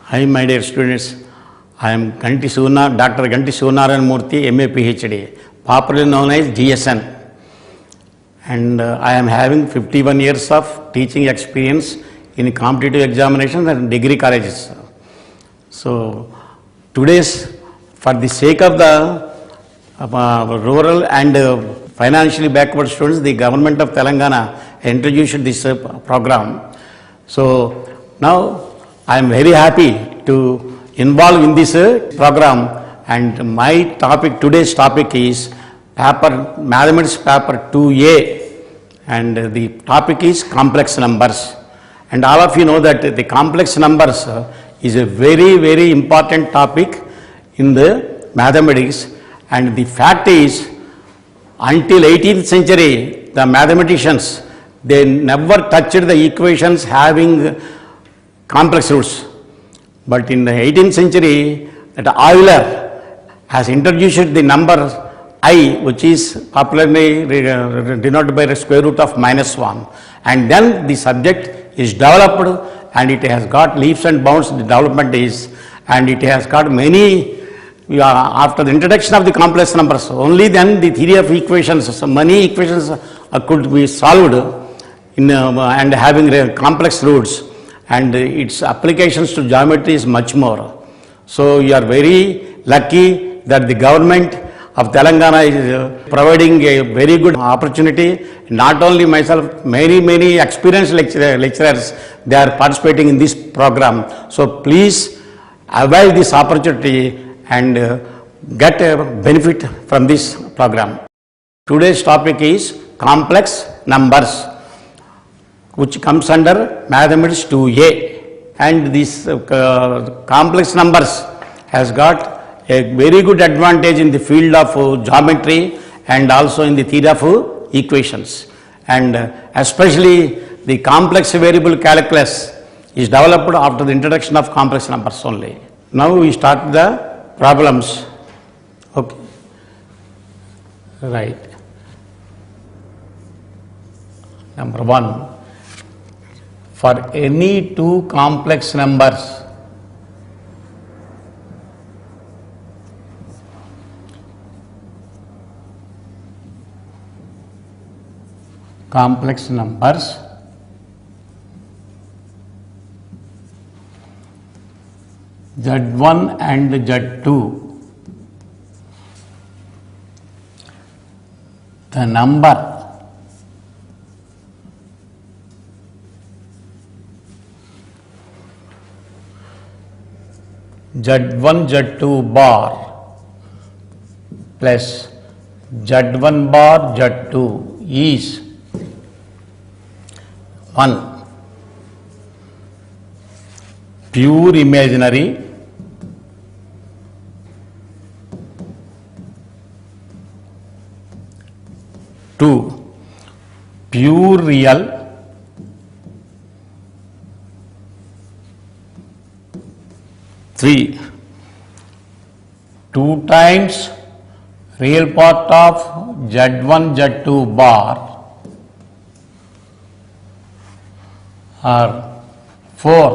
Hi, my dear students. I am Dr. Ganti Sivanaran Murthy, MA PhD, popularly known as GSN. And I am having 51 years of teaching experience in competitive examinations and degree colleges. So, for the sake of the rural and financially backward students, the government of Telangana introduced this program. So, now I am very happy to involve in this program, and my topic, today's topic is Mathematics paper 2A, and the topic is complex numbers. And all of you know that the complex numbers is a very, very important topic in the mathematics, and the fact is until 18th century the mathematicians, they never touched the equations having complex roots. But in the 18th century, that Euler has introduced the number I, which is popularly denoted by the square root of -1. And then the subject is developed, and it has got leaps and bounds, the development is, and it has got many, after the introduction of the complex numbers, only then the theory of equations, so many equations could be solved and having complex roots, and its applications to geometry is much more. So you are very lucky that the government of Telangana is providing a very good opportunity. Not only myself, many experienced lecturers, they are participating in this program. So please avail this opportunity and get a benefit from this program. Today's topic is complex numbers, which comes under Mathematics 2A, and this complex numbers has got a very good advantage in the field of geometry and also in the theory of equations, and especially the complex variable calculus is developed after the introduction of complex numbers only. Now we start the problems. Okay, right. Number 1. For any two complex numbers, Z1 and Z2, the number Z1 Z2 bar plus Z1 bar Z2 is 1. Pure imaginary, 2. Pure real, 3. 2 times real part of Z1 Z2 bar, or 4.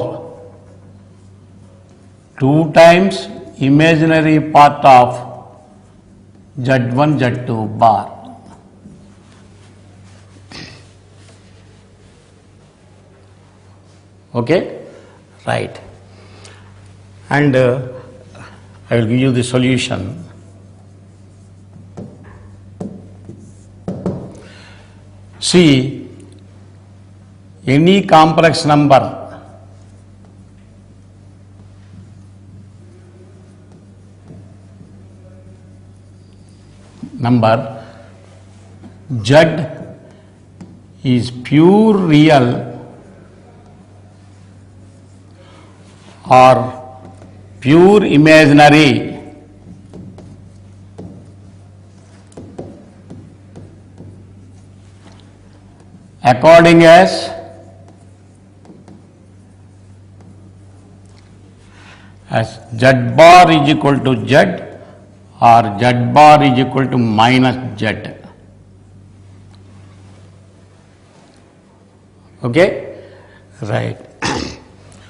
2 times imaginary part of Z1 Z2 bar. Okay, right. And I will give you the solution. See, any complex number Z is pure real or pure imaginary according as Z bar is equal to Z or Z bar is equal to -Z. Okay, right.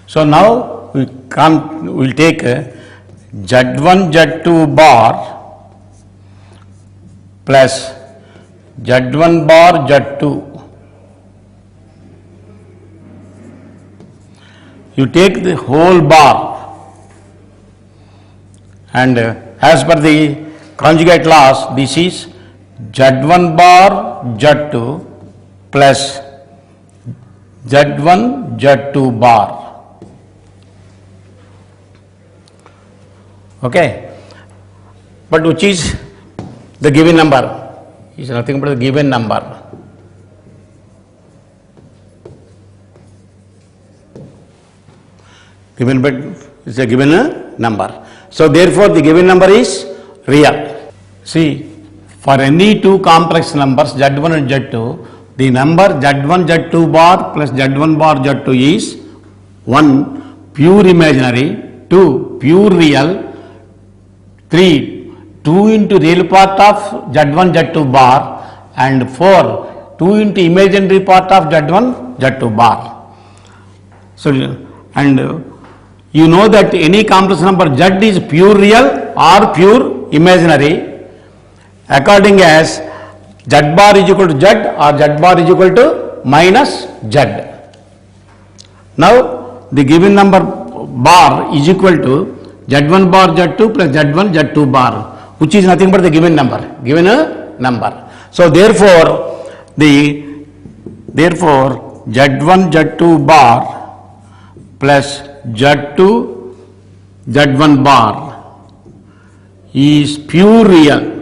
So now we we'll take Z1 Z2 bar plus Z1 bar Z2. You take the whole bar and as per the conjugate laws, this is Z1 bar Z2 plus Z1 Z2 bar. Okay, but which is the given number? Is nothing but the given number. Given but is a given number. So therefore, the given number is real. See, for any two complex numbers Z1 and Z2, the number Z1 Z2 bar plus Z1 bar Z2 is 1 pure imaginary, 2 pure real, 3 2 into real part of Z1 Z2 bar, and 4 2 into imaginary part of Z1 Z2 bar. So, and you know that any complex number Z is pure real or pure imaginary according as Z bar is equal to Z or Z bar is equal to minus Z. Now, the given number bar is equal to Z1 bar Z2 plus Z1 Z2 bar, which is nothing but the given number, So therefore, Z1 Z2 bar plus Z2 Z1 bar is pure real.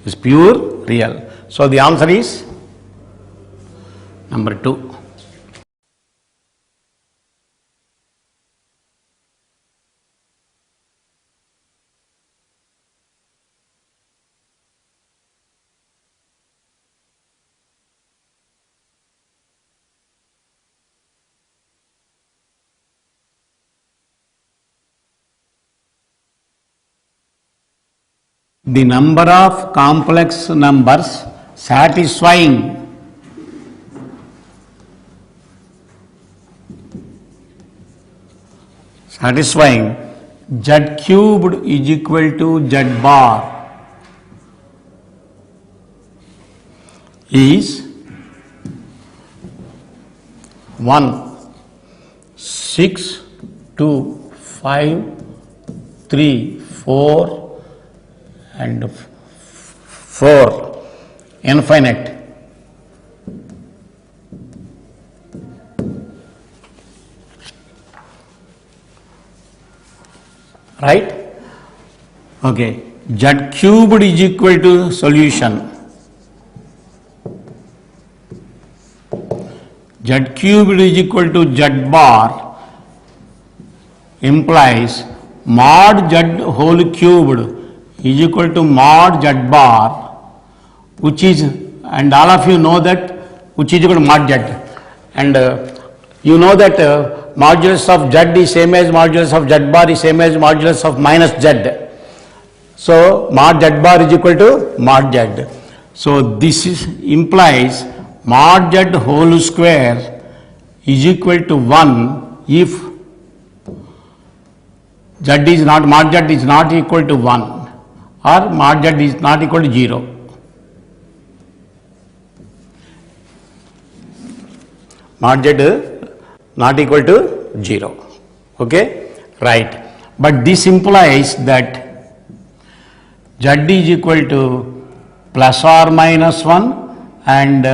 Is pure real. So the answer is number 2. The number of complex numbers satisfying Z cubed is equal to Z bar is 1, 6, 2, 5, 3, 4 and 4 infinite. Right? Okay. Z cubed is equal to solution. Z cubed is equal to Z bar implies mod Z whole cubed is equal to mod Z bar, which is, and all of you know that, which is equal to mod Z. And you know that modulus of Z is same as modulus of Z bar is same as modulus of minus Z. So mod Z bar is equal to mod Z. So this is implies mod Z whole square is equal to 1 if Z is not, mod Z is not equal to 1 or mod Z is not equal to 0. Mod Z not equal to 0. Okay? Right. But this implies that Z is equal to plus or minus 1 and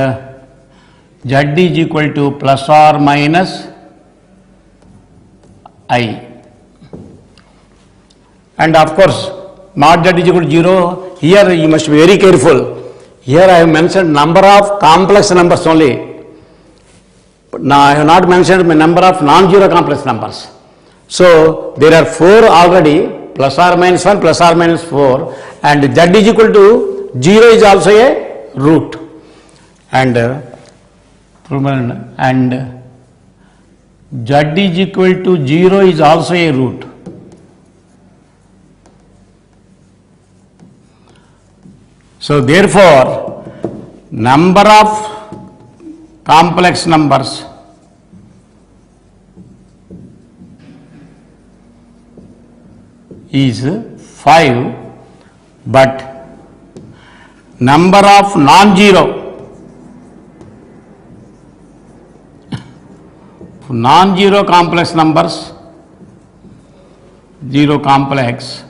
Z is equal to plus or minus I. And of course, mod Z is equal to 0. Here you must be very careful. Here I have mentioned number of complex numbers only. Now I have not mentioned the number of non-zero complex numbers. So there are 4 already, plus or minus 1, plus or minus 4, and Z is equal to 0 is also a root. And Z is equal to 0 is also a root. So therefore, number of complex numbers is 5, but number of non-zero complex numbers, zero complex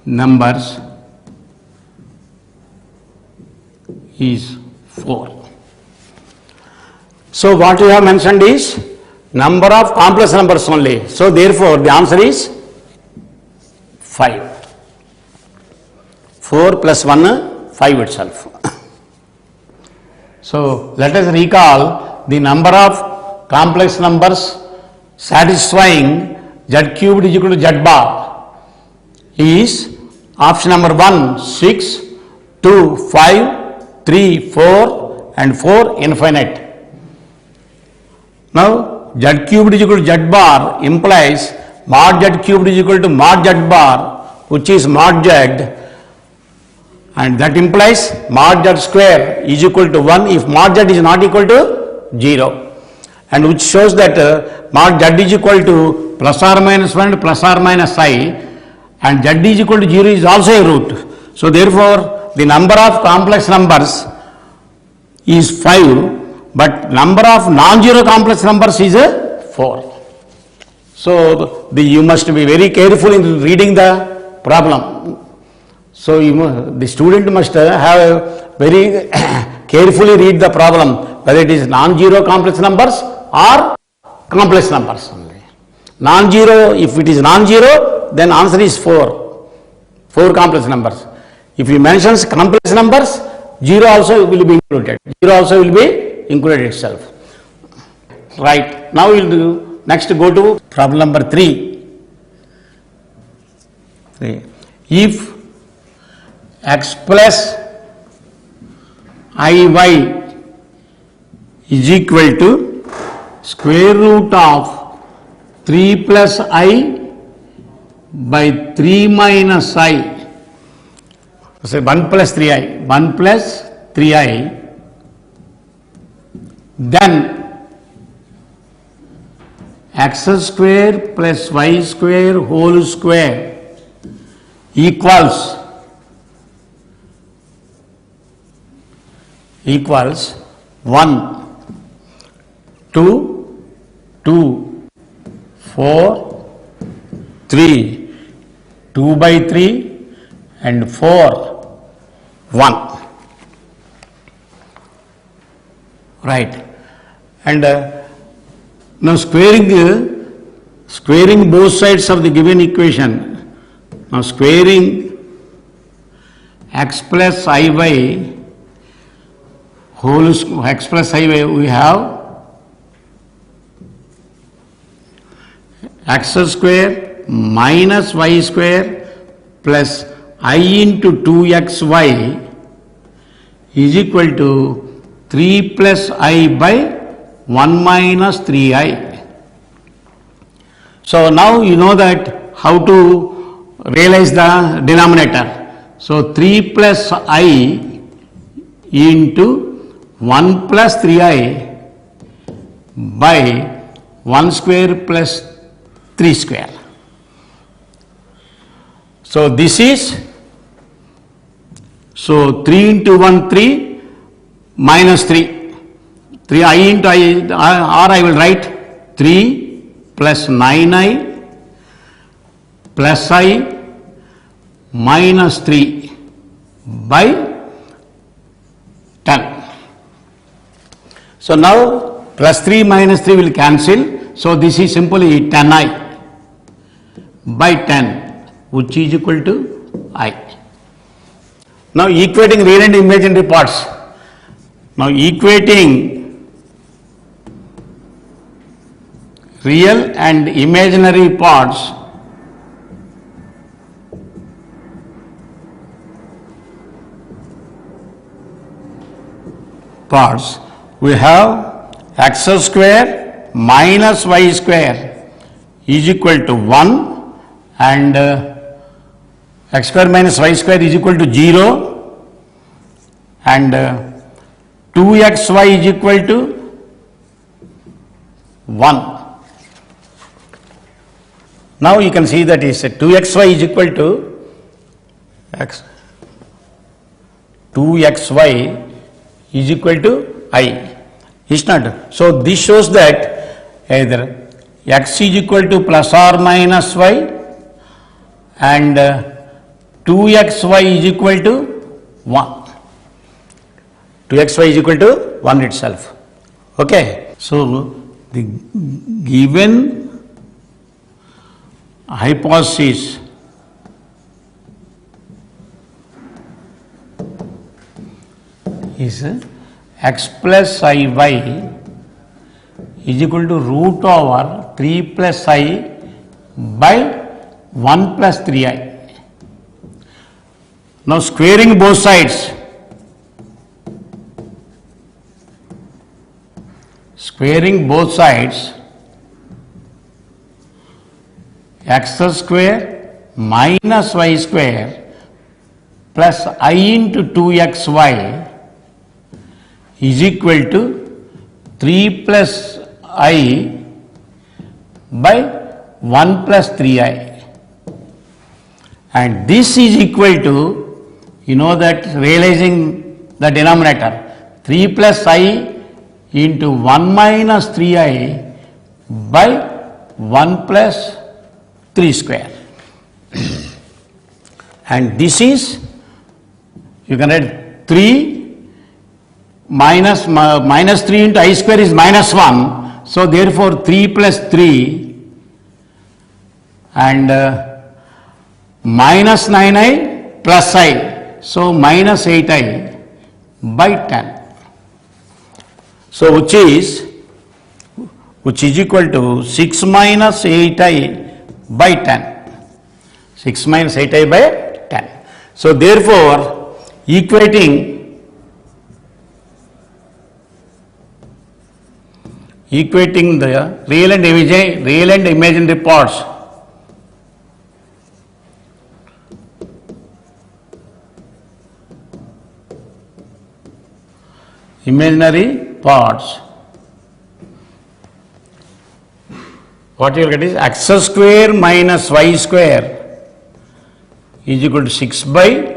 numbers is 4. So what you have mentioned is number of complex numbers only. So therefore the answer is 5. 4 plus 1, 5 itself. So let us recall the number of complex numbers satisfying z cubed is equal to z bar is option number 1, 6, 2, 5, 3, 4 and 4 infinite. Now z cubed is equal to z bar implies mod z cubed is equal to mod z bar, which is mod z, and that implies mod z square is equal to 1 if mod z is not equal to 0, and which shows that mod z is equal to plus or minus 1 and plus or minus I, and z is equal to 0 is also a root. So therefore the number of complex numbers is 5, but number of non-zero complex numbers is 4. So you must be very careful in reading the problem. So the student must have very carefully read the problem, whether it is non-zero complex numbers or complex numbers only. Non-zero, if it is non-zero, then answer is 4. 4 complex numbers. If he mentions complex numbers, 0 also will be included. 0 also will be included itself. Right. Now we will do, next go to problem number 3. If x plus iy is equal to square root of 3 plus I by 3 minus I, say 1 plus 3i, 1 plus 3i, then x square plus y square whole square equals 1, 2, 2, 4, 3, 2 by 3 and 4, 1. Right. And now squaring both sides of the given equation. Now squaring x plus iy x plus iy, we have x square minus y square plus I into 2xy is equal to 3 plus I by 1 minus 3i. So now you know that how to realize the denominator. So 3 plus I into 1 plus 3i by 1 square plus 3 square. So this is, so 3 into 1 3 minus 3. 3i into I, or I will write 3 plus 9i plus I minus 3 by 10. So now plus 3 minus 3 will cancel. So this is simply 10i by 10, which is equal to I. Now equating real and imaginary parts. Now equating real and imaginary parts, we have x square minus y square is equal to 1 and x square minus y square is equal to 0 and 2xy is equal to 1. Now you can see that is 2xy is equal to x. 2xy is equal to I. Is not? So this shows that either x is equal to plus or minus y and 2xy is equal to 1. 2xy is equal to 1 itself. Okay. So the given hypothesis is x plus iy is equal to root over 3 plus I by 1 plus 3i. Now squaring both sides, x square minus y square plus I into 2xy is equal to 3 plus I by 1 plus 3i. And this is equal to, you know that realizing the denominator, 3 plus I into 1 minus 3i by 1 plus 3 square. And this is, you can write 3 minus 3 into I square is minus 1. So therefore 3 plus 3 and minus 9i plus I. So minus 8i by 10. So which is equal to 6 minus 8i by 10. 6 minus 8i by 10. So therefore equating the real and imaginary parts, what you will get is x square minus y square is equal to 6 by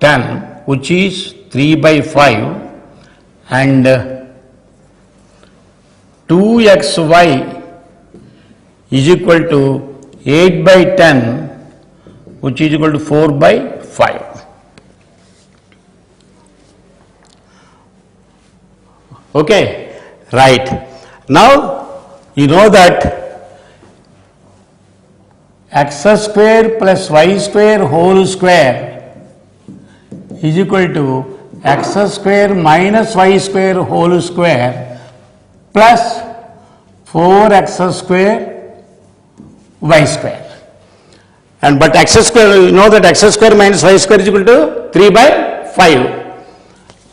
10, which is 3 by 5, and 2xy is equal to 8 by 10, which is equal to 4 by 5. Okay, right. Now you know that x square plus y square whole square is equal to x square minus y square whole square plus 4x square y square. And but x square, you know that x square minus y square is equal to 3 by 5.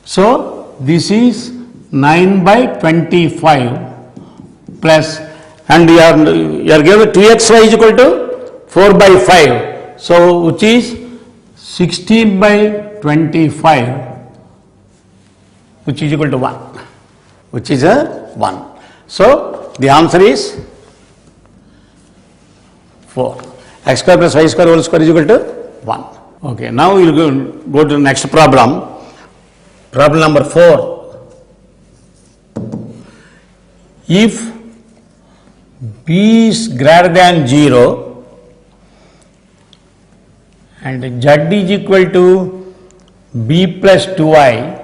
So this is 9 by 25 plus, and you are given 2xy is equal to 4 by 5. So which is 16 by 25, which is equal to 1. Which is a 1. So the answer is 4. X square plus y square whole square is equal to 1. Okay, now we will go to the next problem. Problem number 4. If b is greater than 0 and z is equal to b plus 2i,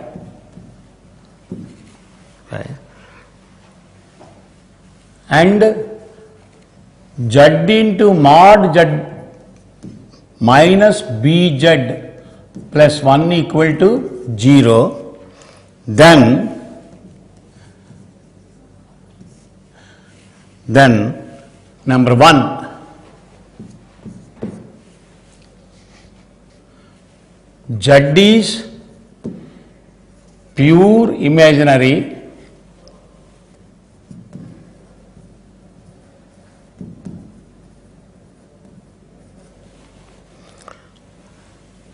right, and z into mod z minus bz plus 1 equal to 0, then number 1, z is pure imaginary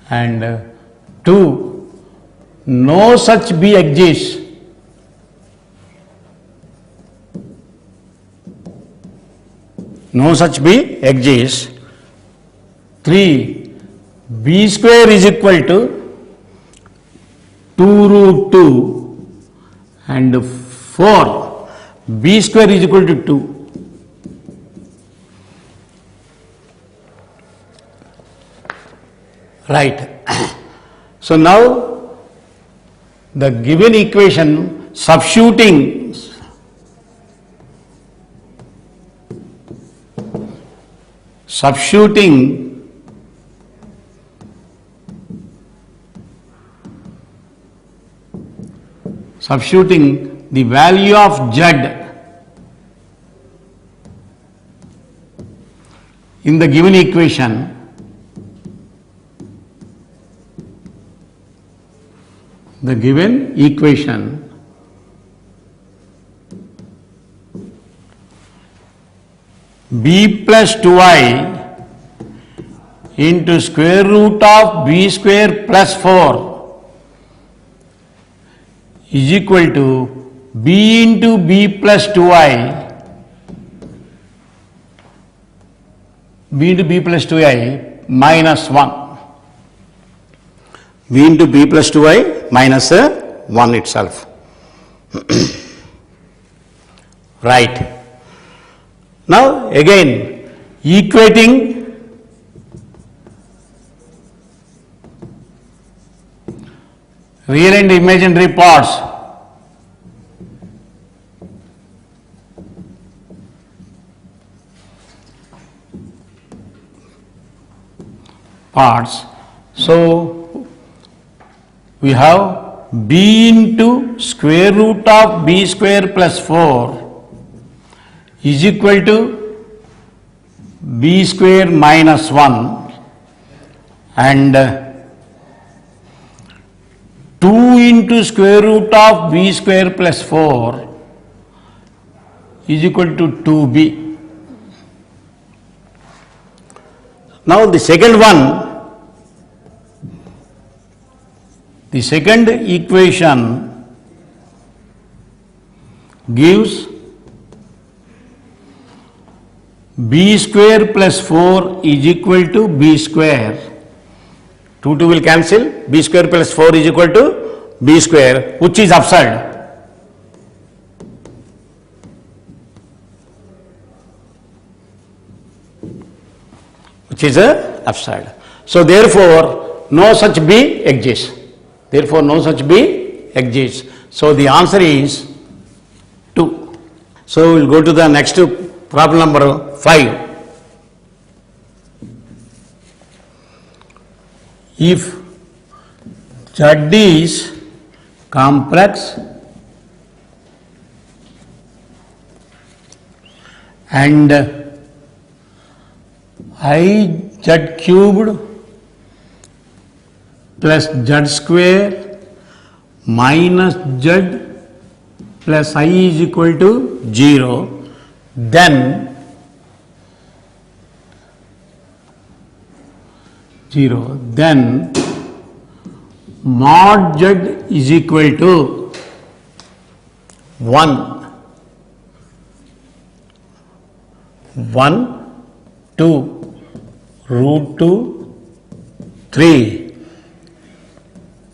and 2, no such b exists. no such b exists. 3, b square is equal to 2 root 2, and 4, b square is equal to 2. Right. So now the given equation, substituting the value of z in the given equation, b plus 2i into square root of b square plus 4 is equal to b into b plus 2i, minus 1. b into b plus 2i minus 1 itself. Right. Now again equating real and imaginary parts, so we have b into square root of b square plus 4 is equal to b square minus 1, and 2 into square root of b square plus 4 is equal to 2b. Now the second one, the second equation gives b square plus 4 is equal to b square. 2 will cancel, b square plus 4 is equal to b square, which is absurd. So therefore, no such b exists. So the answer is 2. So we'll go to the next problem number 5. If z is complex and I z cubed plus z square minus z plus I is equal to 0, then mod z is equal to 1, 2, root 2, 3,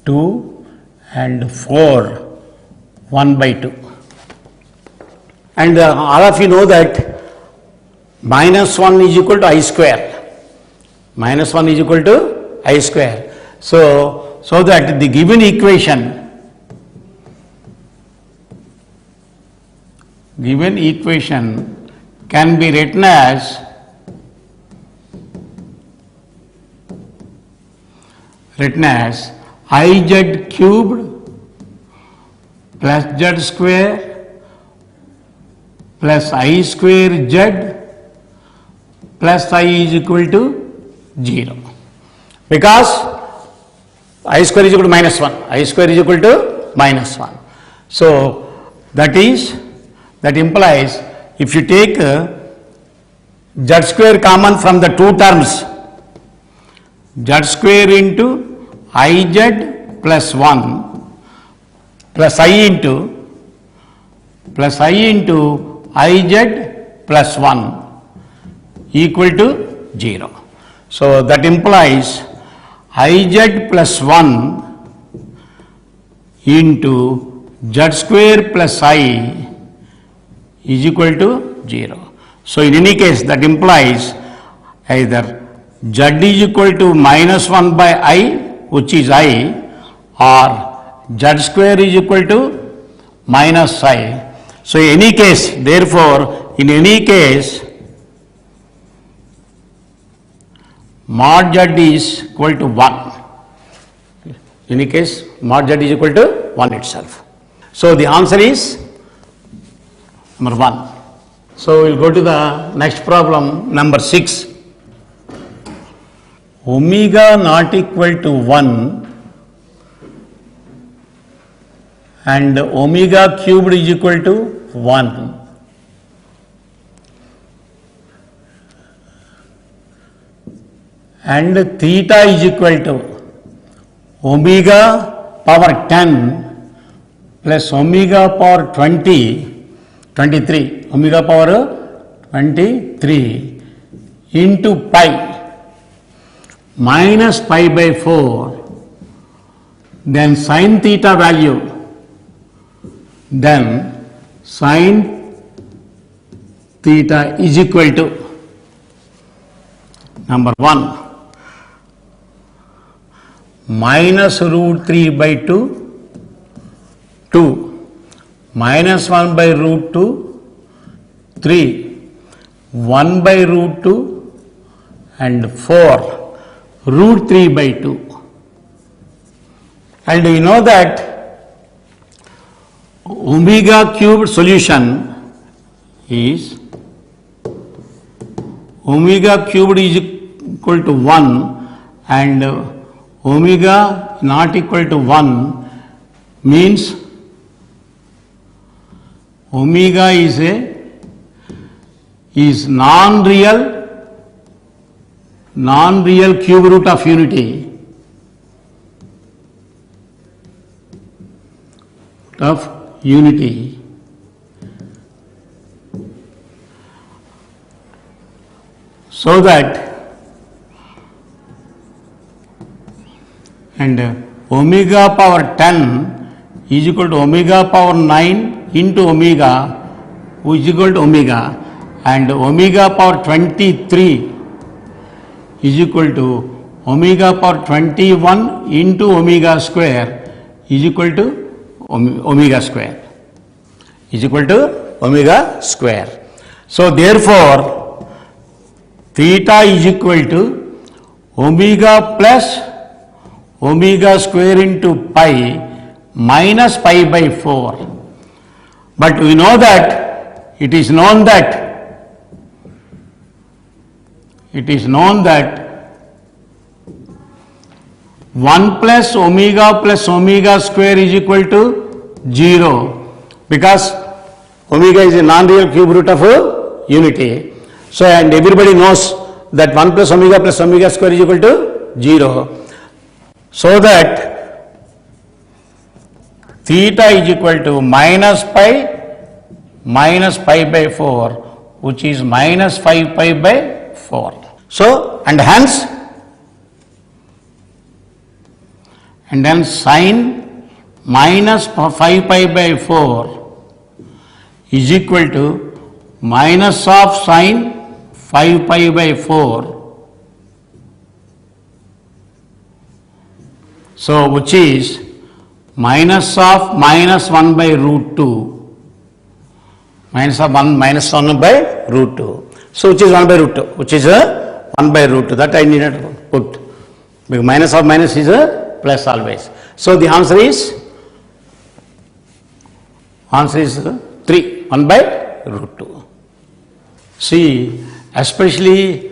2 and 4, 1 by 2. And all of you know that minus 1 is equal to I square. So that the given equation can be written as iz cubed plus z square plus I square z plus I is equal to 0, because I square is equal to minus 1. So that implies if you take z square common from the two terms, z square into iz plus 1 plus I into iz plus 1, equal to 0. So that implies Iz plus 1 into z square plus I is equal to 0. So in any case, that implies either z is equal to minus 1 by I, which is I, or z square is equal to minus I. So in any case, therefore, in any case, mod z is equal to 1. In any case, mod z is equal to 1 itself. So the answer is number 1. So we'll go to the next problem, number 6. Omega not equal to 1 and omega cubed is equal to 1. And theta is equal to omega power 10 plus omega power 23, omega power 23 into pi minus pi by 4, then sin theta value, then sin theta is equal to number 1 minus root 3 by 2, 2 minus 1 by root 2, 3 1 by root 2 and 4 root 3 by 2. And we know that omega cubed solution is omega cubed is equal to 1 and omega not equal to 1 means omega is non-real cube root of unity so that and omega power 10 is equal to omega power 9 into omega, which is equal to omega, and omega power 23 is equal to omega power 21 into omega square is equal to omega square, is equal to omega square. So therefore, theta is equal to omega plus omega square into pi minus pi by 4. But we know that it is known that 1 plus omega square is equal to 0 because omega is a non-real cube root of unity. So and everybody knows that 1 plus omega square is equal to 0. So that theta is equal to minus pi by 4, which is minus 5 pi by 4. So and hence sin minus 5 pi by 4 is equal to minus of sin 5 pi by 4. So which is minus of minus 1 by root 2, minus of 1 minus 1 by root 2. So which is 1 by root 2, which is 1 by root 2, that I needed to put, because minus of minus is a plus always. So the answer is 3, 1 by root 2. See, especially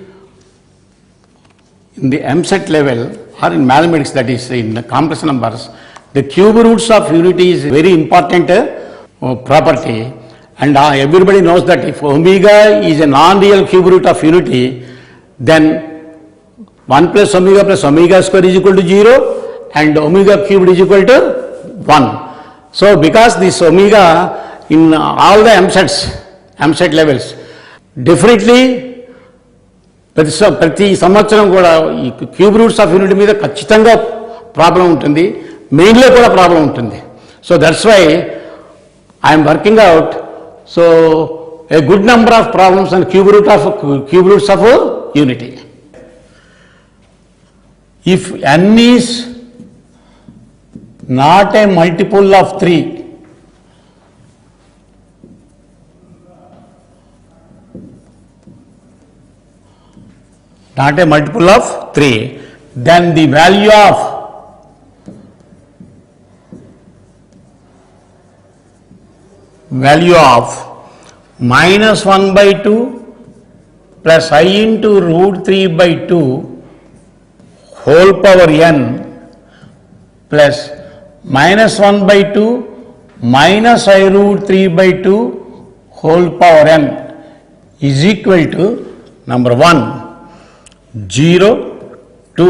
in the MSET level or in mathematics, that is in complex numbers, the cube roots of unity is very important property, and everybody knows that if omega is a non-real cube root of unity, then 1 plus omega square is equal to 0 and omega cubed is equal to 1. So because this omega in all the MSET levels, definitely ప్రతి సంవత్సరం కూడా ఈ cube roots of unity మీద ఖచ్చితంగా problem ఉంటుంది, మెయిన్లో కూడా problem ఉంటుంది. So that's why I'm working out so a good number of problems on cube roots of unity. If n is not a multiple of 3, not a multiple of 3, then the value of minus 1 by 2 plus I into root 3 by 2 whole power n plus minus 1 by 2 minus I root 3 by 2 whole power n is equal to number 1 0 2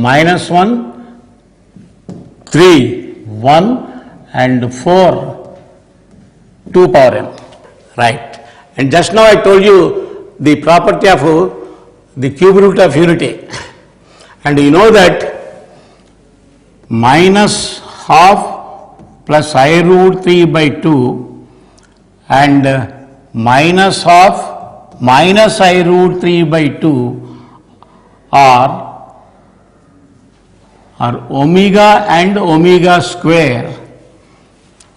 minus 1 3 1 and 4 2 power n. Right. And just now I told you the property of the cube root of unity. And you know that minus half plus I root 3 by 2 and minus half minus I root 3 by 2 are omega and omega square.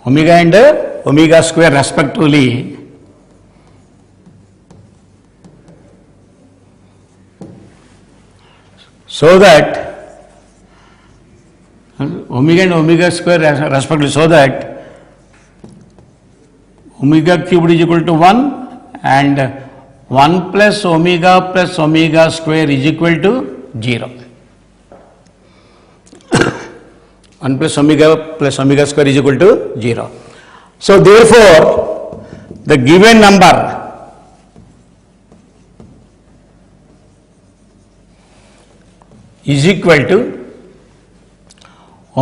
Omega and omega square respectively. So that omega and omega square respectively, so that omega cubed is equal to 1 and 1 plus omega square is equal to 0. 1 plus omega square is equal to 0. So therefore, the given number is equal to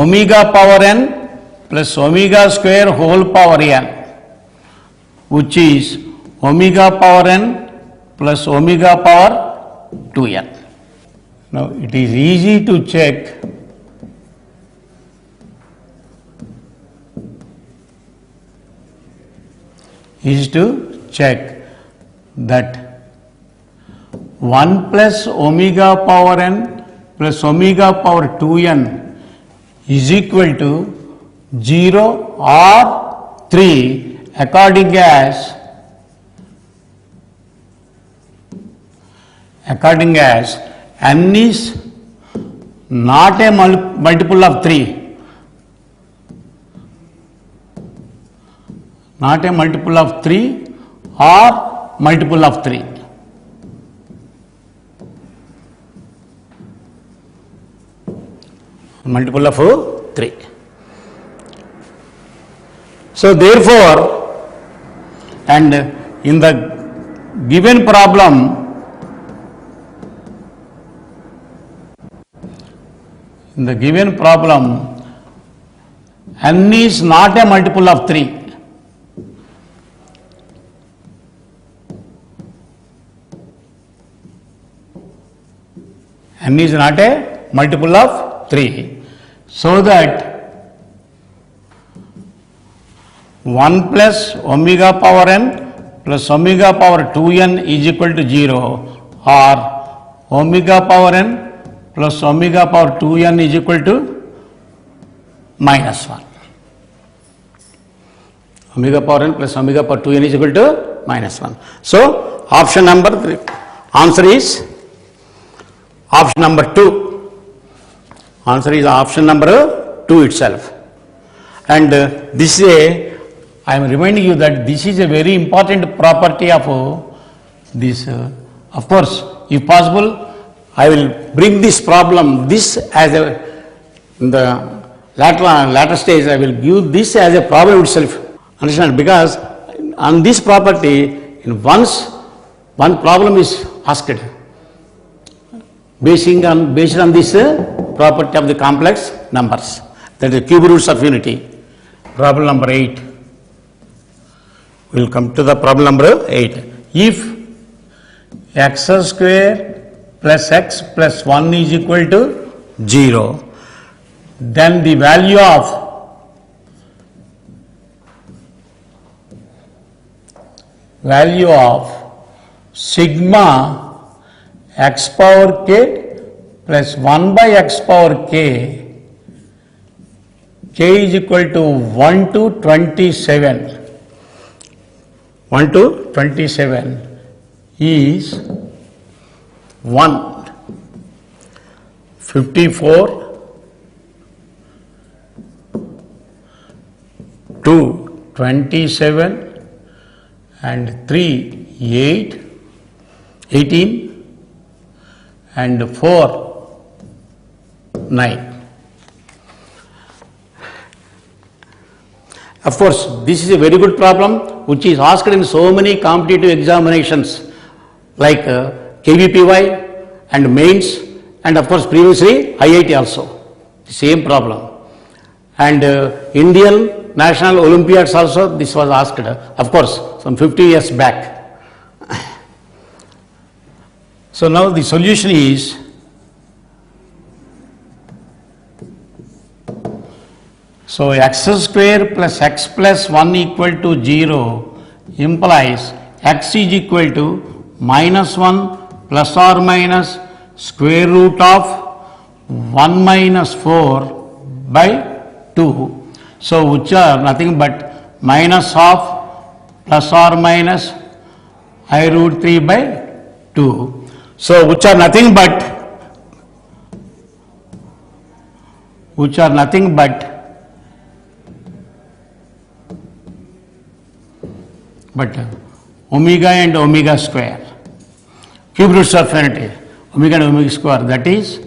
omega power n plus omega square whole power n, which is omega power n plus omega power 2n. Now it is easy to check that 1 plus omega power n plus omega power 2n is equal to 0 or 3 according as n is not a multiple of 3, not a multiple of 3 or multiple of 3. Multiple of 3. So therefore, and in the given problem, n is not a multiple of 3. N is not a multiple of 3, so that 1 plus omega power n plus omega power 2n is equal to 0, or omega power n plus omega power 2n is equal to minus 1. Omega power n plus omega power 2n is equal to minus 1. So option number 3, answer is option number 2. Answer is option number 2 itself. And this is I am reminding you that this is a very important property of this. Of course, if possible, I will bring this problem, this as a, in the latter stage, I will give this as a problem itself. Understand? Because on this property, once one problem is asked, based on this property of the complex numbers, that is the cube roots of unity. Problem number 8. We will come to the problem number 8. If x square plus x plus 1 is equal to 0. Then the value of sigma x power k plus 1 by x power k is equal to 1 to 27. 1 to 27 is 1, 54, 2, 27 and 3, 8, 18 and 4, 9. Of course, this is a very good problem which is asked in so many competitive examinations like KVPY and mains, and of course previously IIT also, the same problem. And Indian National Olympiads also this was asked, of course, some 50 years back. So now the solution is so x square plus x plus 1 equal to 0 implies x is equal to minus 1 plus or minus square root of 1 minus 4 by 2. So which are nothing but minus of plus or minus I root 3 by 2. So which are nothing but omega and omega square, cube roots of unity, omega and omega square, that is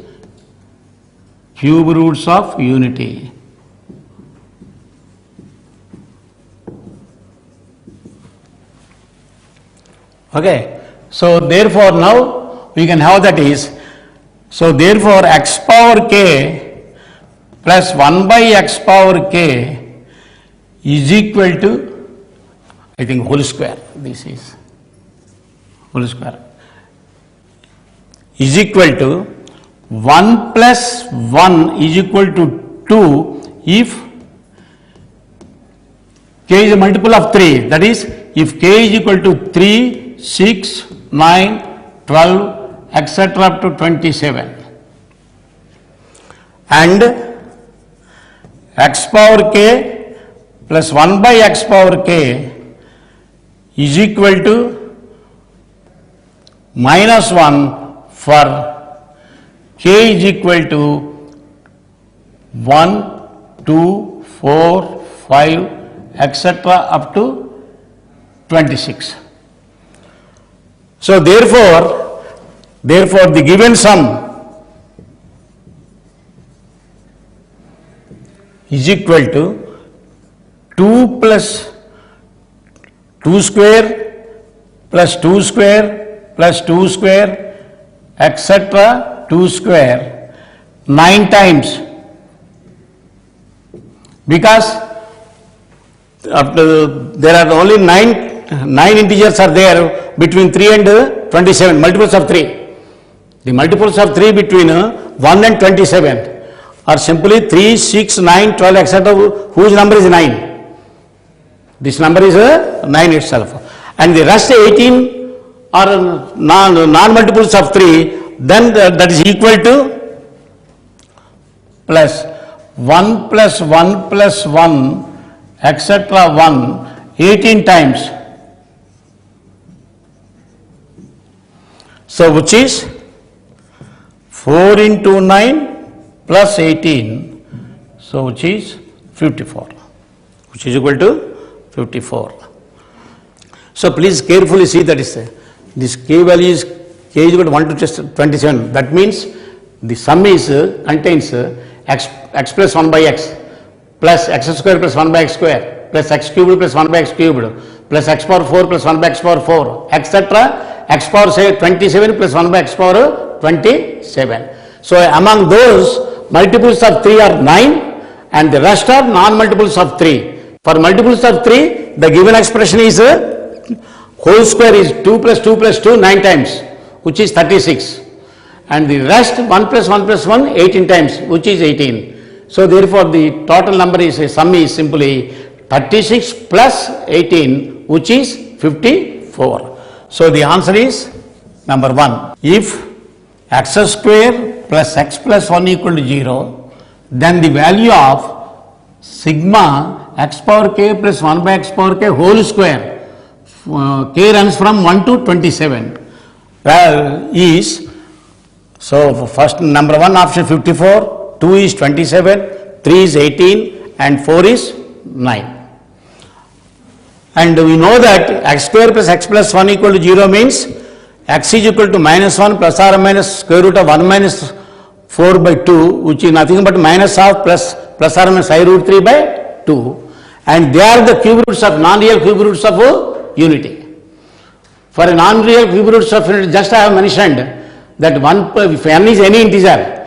cube roots of unity. Okay, so therefore now we can have that is, so therefore x power k plus 1 by x power k is equal to, I think, whole square, this is whole square, is equal to 1 plus 1 is equal to 2 if k is a multiple of 3, that is if k is equal to 3, 6, 9, 12, etc. up to 27. And x power k plus 1 by x power k is equal to minus 1 for k is equal to 1, 2, 4, 5, etc. up to 26. So therefore the given sum is equal to 2 plus 2 square plus 2 square plus 2 square etc. 2 square 9 times, because after there are only 9 integers are there between 3 and 27, multiples of 3. The multiples of 3 between 1 and 27 are simply 3, 6, 9, 12 etc. whose number is 9. This number is 9 itself, and the rest 18 are non-multiples of 3, then that is equal to plus 1 plus 1 plus 1 etc. 1 18 times. So which is 4 into 9 plus 18, so which is 54, which is equal to 54. So please carefully see that is this k value is k is equal to 1 to 27. That means the sum is contains x plus 1 by x plus x square plus 1 by x square plus x cubed plus 1 by x cubed plus x power 4 plus 1 by x power 4 etc. x power say 27 plus 1 by x power 27. So among those, multiples of 3 are 9 and the rest are non-multiples of 3. For multiples of 3, the given expression is whole square is 2 plus 2 plus 2 9 times. which is 36. And the rest 1 plus 1 plus 1 18 times, which is 18. So therefore the total number is, sum is simply 36 plus 18, which is 54. So the answer is number 1. If x square plus x plus 1 equal to 0, then the value of sigma x power k plus 1 by x power k whole square, k runs from 1 to 27, is, so first number 1 option 54, 2 is 27, 3 is 18 and 4 is 9. And we know that x square plus x plus 1 equal to 0 means x is equal to minus 1 plus or minus square root of 1 minus 4 by 2, which is nothing but minus of plus or minus I root 3 by 2. And they are the cube roots of non-real cube roots of unity. For a non-real cube roots of unity, just I have mentioned that if n is any integer,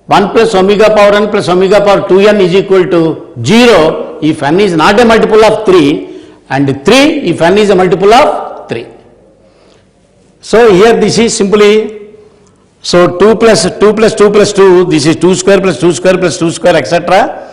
1 plus omega power n plus omega power 2n is equal to 0 if n is not a multiple of 3, and 3 if n is a multiple of 3. So here this is simply, so 2 plus 2 plus 2 plus 2, this is 2 square plus 2 square plus 2 square etc.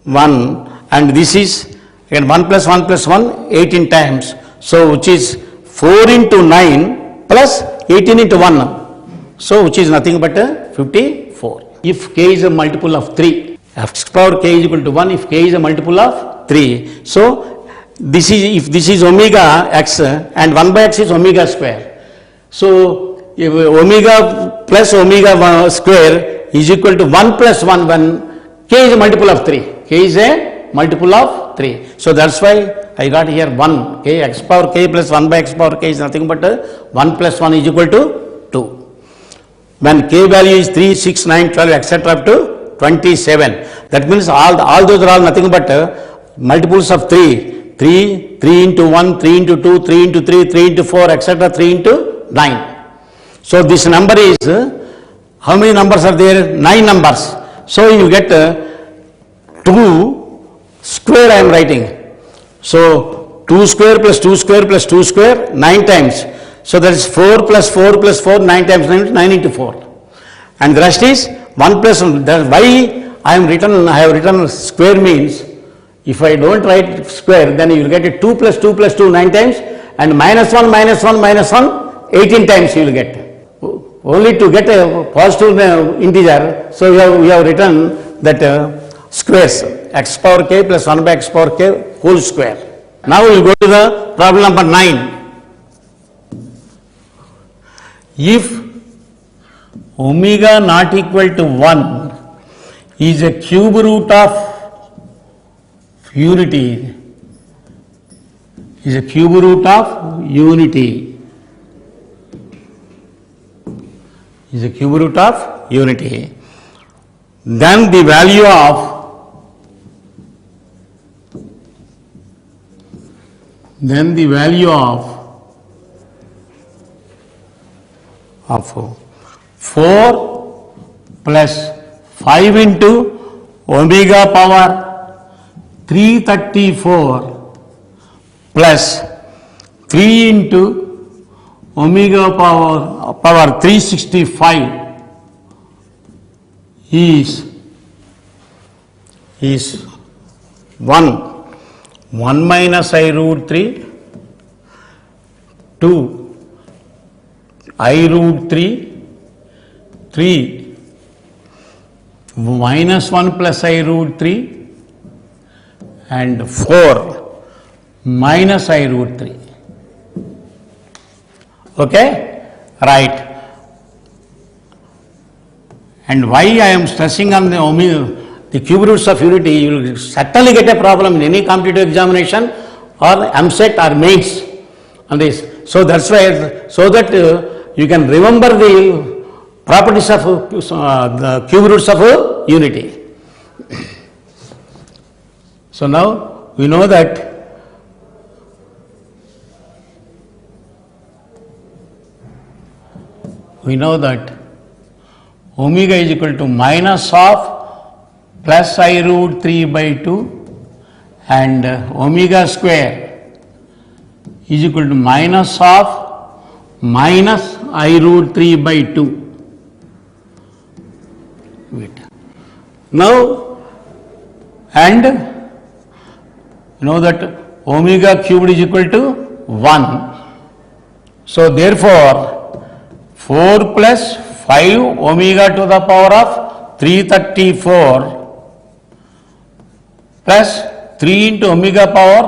1, and this is again 1 plus 1 18 times, so which is 4 into 9 plus 18 into 1, so which is nothing but 54. If k is a multiple of 3, x power k is equal to 1 if k is a multiple of 3. So this is, if this is omega x and 1 by x is omega square. So if omega plus omega square is equal to 1 plus 1 when k is a multiple of 3. K is a multiple of 3. So that's why I got here 1, k x power k plus 1 by x power k is nothing but 1 plus 1 is equal to 2. When k value is 3, 6, 9, 12 etc. up to 27. That means all those are all nothing but multiples of 3. 3 into 1, 3 into 2, 3 into 3, 3 into 4 etc. 3 into 9. So this number is, how many numbers are there? 9 numbers. So you get 2 square I am writing. So 2 square plus 2 square plus 2 square 9 times. So that is 4 plus 4 plus 4, 9 times 9 into 4. And the rest is 1 plus 1. Why I have written square means, if I don't write square, then you will get it 2 plus 2 plus 2 9 times, and minus 1 minus 1 minus 1 18 times you will get. Only to get a positive integer, so we have written that squares, x power k plus 1 by x power k whole square. Now we will go to the problem number 9. If omega not equal to 1 is a cube root of unity, is a cube root of unity, is a cube root of unity, then the value of of 4 plus 5 into omega power 334 plus 3 into omega power 365 is 1 minus I root 3, 2 I root 3 minus 1 plus I root 3 and 4 minus I root 3. Okay? Right. And why I am stressing on the omega, the cube roots of unity, you will certainly get a problem in any competitive examination or MSET or mains on this. So that's why, so that you can remember the properties of the cube roots of unity. So now we know that omega is equal to minus of plus I root 3 by 2 and omega square is equal to minus of minus I root 3 by 2. Wait. Now, and you know that omega cubed is equal to 1. So, therefore, 4 plus 5 omega to the power of 334 plus 3 into omega power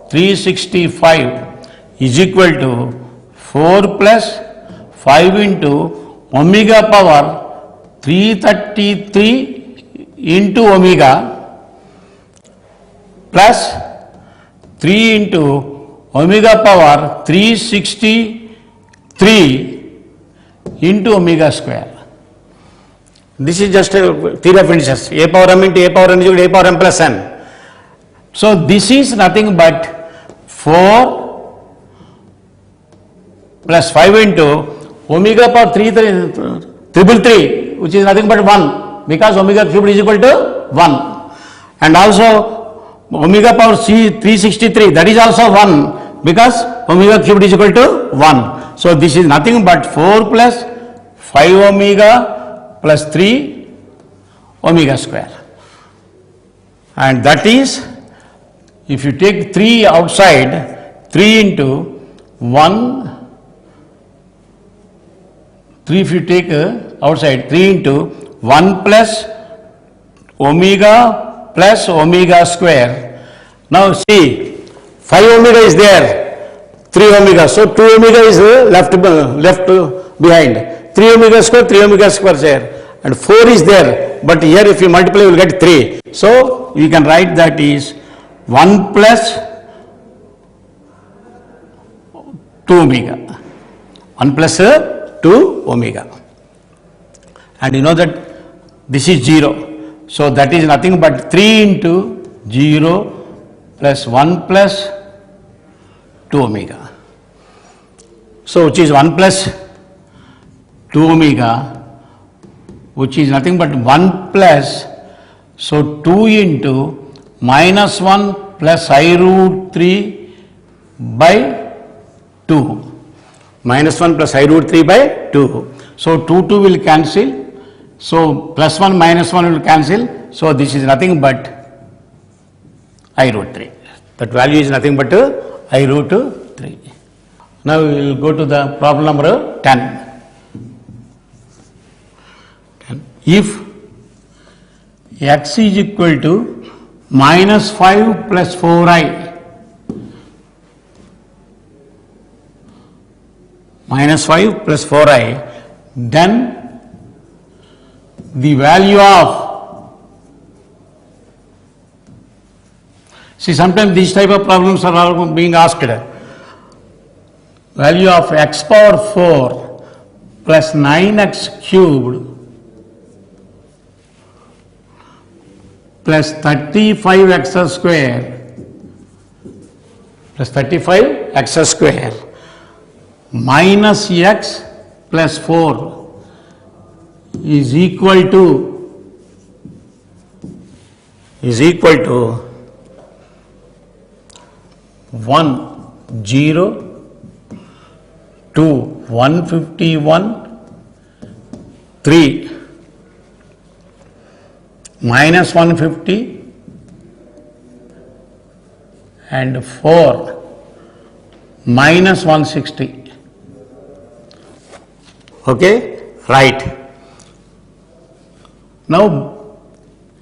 365 is equal to 4 plus 5 into omega power 333 into omega plus 3 into omega power 363 into omega square. This is just a theory of indices. A power m into a power n is equal to a power m plus n. So this is nothing but 4 plus 5 into omega power 333, which is nothing but 1, because omega cubed is equal to 1. And also omega power 363, that is also 1, because omega cubed is equal to 1. So this is nothing but 4 plus 5 omega plus 3 omega square. And that is, if you take 3 outside, 3 into 1, 3 if you take outside, 3 into 1 plus omega square. Now see, 5 omega is there, 3 omega, so 2 omega is left behind. 3 omega square is there, and 4 is there, but here if you multiply you will get 3. So we can write that is 1 plus 2 omega. 1 plus 2 omega. And you know that this is 0. So that is nothing but 3 into 0 plus 1 plus 2 omega. So which is 1 plus 2 omega, which is nothing but 1 plus, so 2 into minus 1 plus I root 3 by 2. Minus 1 plus I root 3 by 2. So 2 will cancel. So plus 1 minus 1 will cancel. So this is nothing but I root 3. That value is nothing but I root 3. Now we will go to the problem number 10. If x is equal to minus 5 plus 4i, minus 5 plus 4i, then the value of, see sometimes these type of problems are being asked, value of x power 4 plus 9x cubed plus 35x square minus x plus 4 is equal to 1 0 to 151 3 minus 150 and 4 minus 160. Okay, right. Now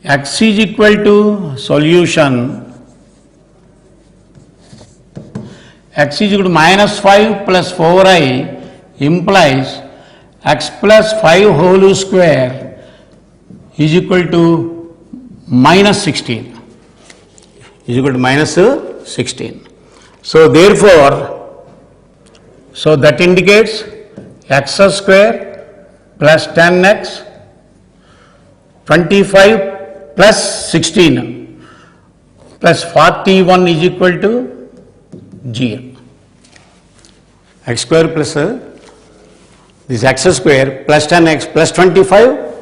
x is equal to solution, x is equal to minus 5 plus 4i implies x plus 5 whole square is equal to minus 16. Is equal to minus 16. So therefore, so that indicates x square plus 10x 25 plus 16 plus 41 is equal to 0. X square plus this x square plus 10x plus 25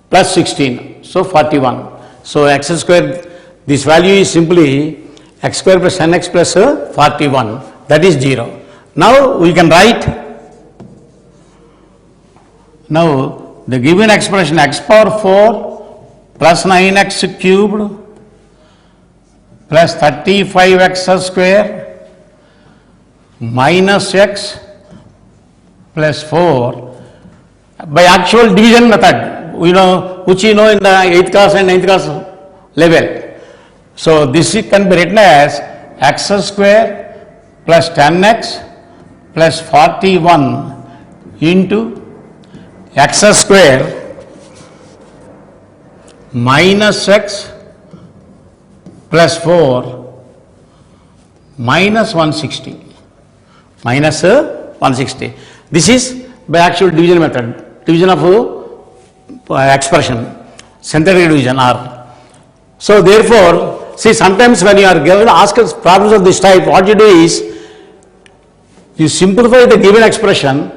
plus 16, so 41. So x square, this value is simply x square plus 10x plus 41, that is 0. Now we can write Now, the given expression x power 4 plus 9x cubed plus 35x square minus x plus 4 by actual division method, which you know in the 8th class and 9th class level. So, this can be written as x square plus 10x plus 41 into x square minus x plus 4 minus 160. Minus 160. This is by actual division method, division of expression, synthetic division R. So therefore, see, sometimes when you are given asked problems of this type, what you do is you simplify the given expression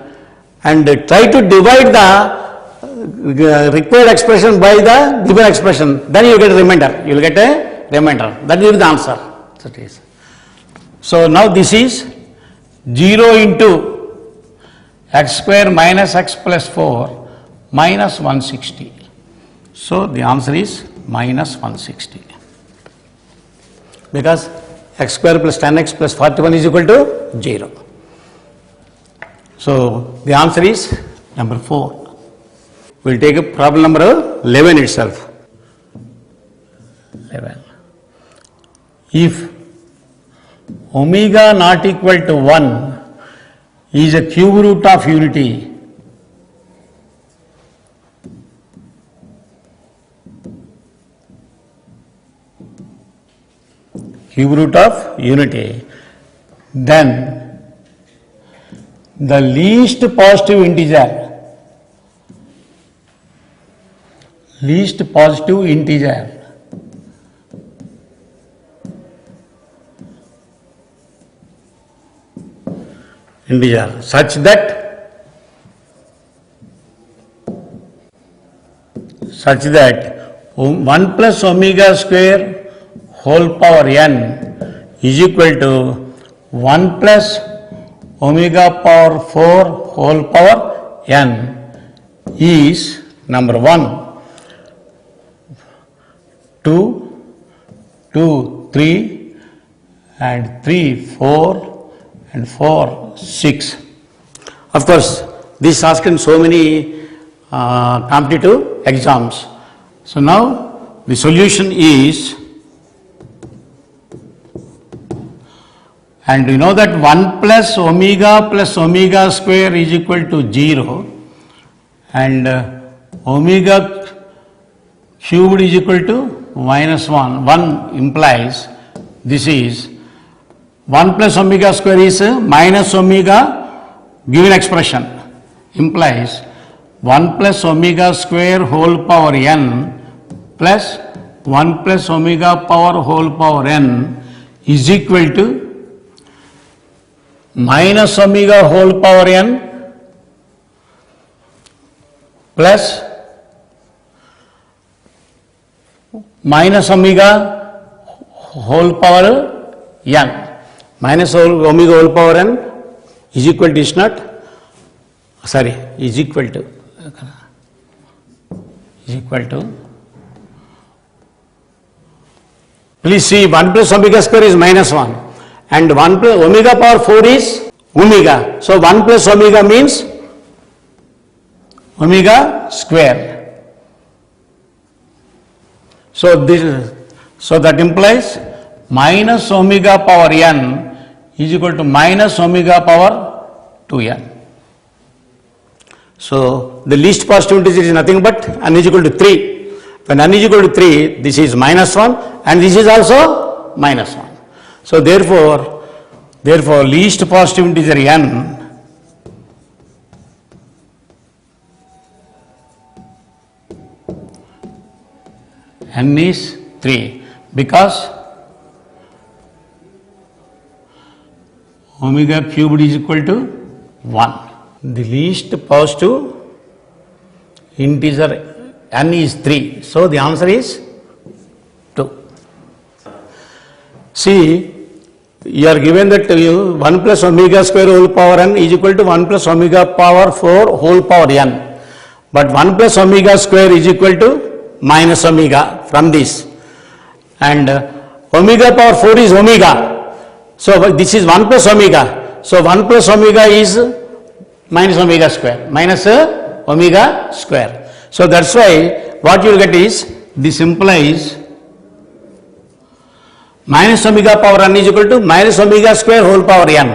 and try to divide the required expression by the given expression. Then you get a remainder. You will get a remainder. That will be the answer. That is. So now this is 0 into x square minus x plus 4 minus 160. So the answer is minus 160. Because x square plus 10x plus 41 is equal to 0. So the answer is number 4. We will take a problem number 11 itself. 11. If omega not equal to 1 is a cube root of unity, then the least positive integer such that 1 plus omega square whole power n is equal to 1 plus omega power 4 whole power n is number 1, 2, 2, 3 and 3, 4 and 4, 6. Of course, this is asked in so many competitive exams. So now the solution is, and we know that 1 plus omega square is equal to 0 and omega cubed is equal to minus 1. 1 implies this is 1 plus omega square is minus omega given expression, implies 1 plus omega square whole power n plus 1 plus omega power whole power n is equal to minus omega whole power n plus minus omega whole power n. Minus omega whole power n is equal to, is equal to, please see, 1 plus omega square is minus 1 and 1 plus omega power 4 is omega. So 1 plus omega means omega square. So that implies minus omega power n is equal to minus omega power 2n. So the least positive integer is nothing but n is equal to 3. When n is equal to 3, this is minus 1 and this is also minus 1. So therefore least positive integer n is 3 because omega cubed is equal to 1. The least positive integer n is 3. So the answer is 2. See, you are given that 1 plus omega square whole power n is equal to 1 plus omega power 4 whole power n. But 1 plus omega square is equal to minus omega from this. And omega power 4 is omega. So this is 1 plus omega. So 1 plus omega is minus omega square. Minus omega square. So that's why what you will get is, this implies minus omega power n is equal to minus omega square whole power n.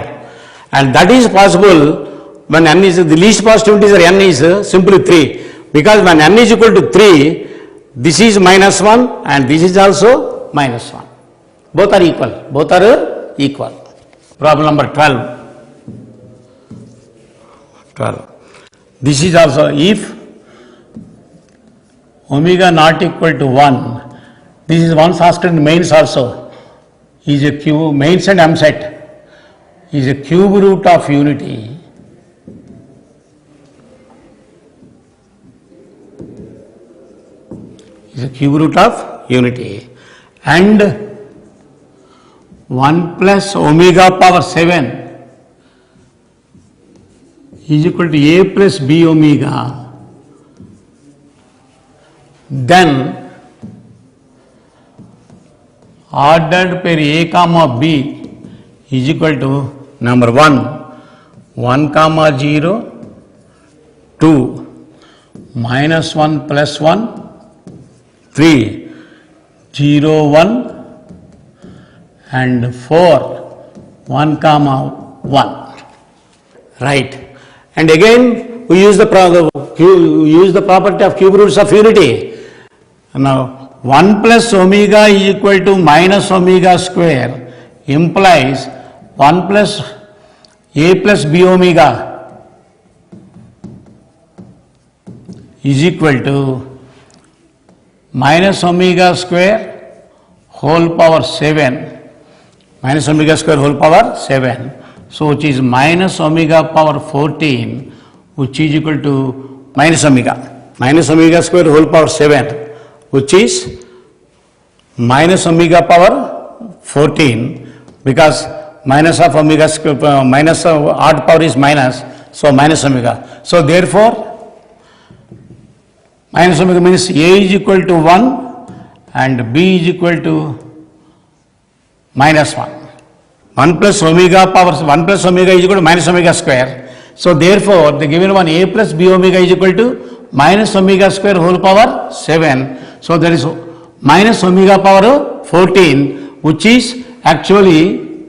And that is possible when n is, the least positive integer n is simply 3. Because when n is equal to 3, this is minus 1 and this is also minus 1. Both are equal. Both are equal. Problem number 12. This is also, if omega not equal to 1, this is once asked in mains also, is a cube, mains and M set, is a cube root of unity. Is a cube root of unity. And 1 plus omega power 7 is equal to a plus b omega, then ordered pair a comma b is equal to number 1 comma 0, 2 minus 1 plus 1, 3 0 1 and 4 1 comma 1. Right. And again we use the property of cube roots of unity. Now 1 plus omega is equal to minus omega square implies 1 plus a plus b omega is equal to minus omega square whole power 7, minus omega square whole power 7. So which is minus omega power 14, which is equal to minus omega square whole power 7, which is minus omega power 14, because minus of omega square, minus of odd power is minus, so minus omega. So therefore, minus omega means a is equal to 1 and b is equal to minus 1. 1 plus omega is equal to minus omega square. So therefore, the given one a plus b omega is equal to minus omega square whole power 7. So there is minus omega power 14, which is actually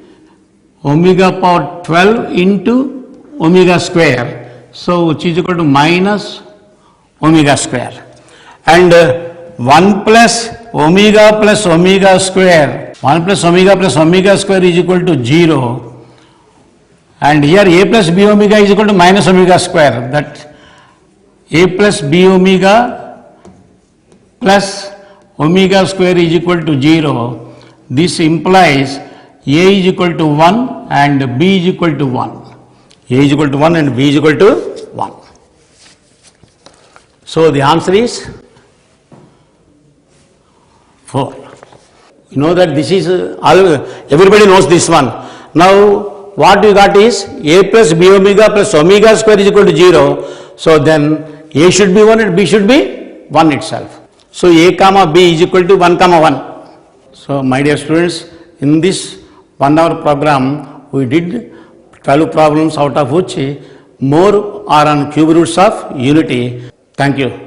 omega power 12 into omega square. So which is equal to minus omega square. And 1 plus omega square, 1 plus omega square is equal to 0. And here a plus b omega is equal to minus omega square. That a plus b omega plus omega square is equal to 0. This implies a is equal to 1 and b is equal to 1. A is equal to 1 and b is equal to 1. So the answer is 4. You know that this is, everybody knows this one. Now what you got is a plus b omega plus omega square is equal to 0. So then a should be 1 and b should be 1 itself. So a comma b is equal to 1 comma 1. So my dear students, in this 1 hour program we did 12 problems, out of which more are on cube roots of unity. Thank you.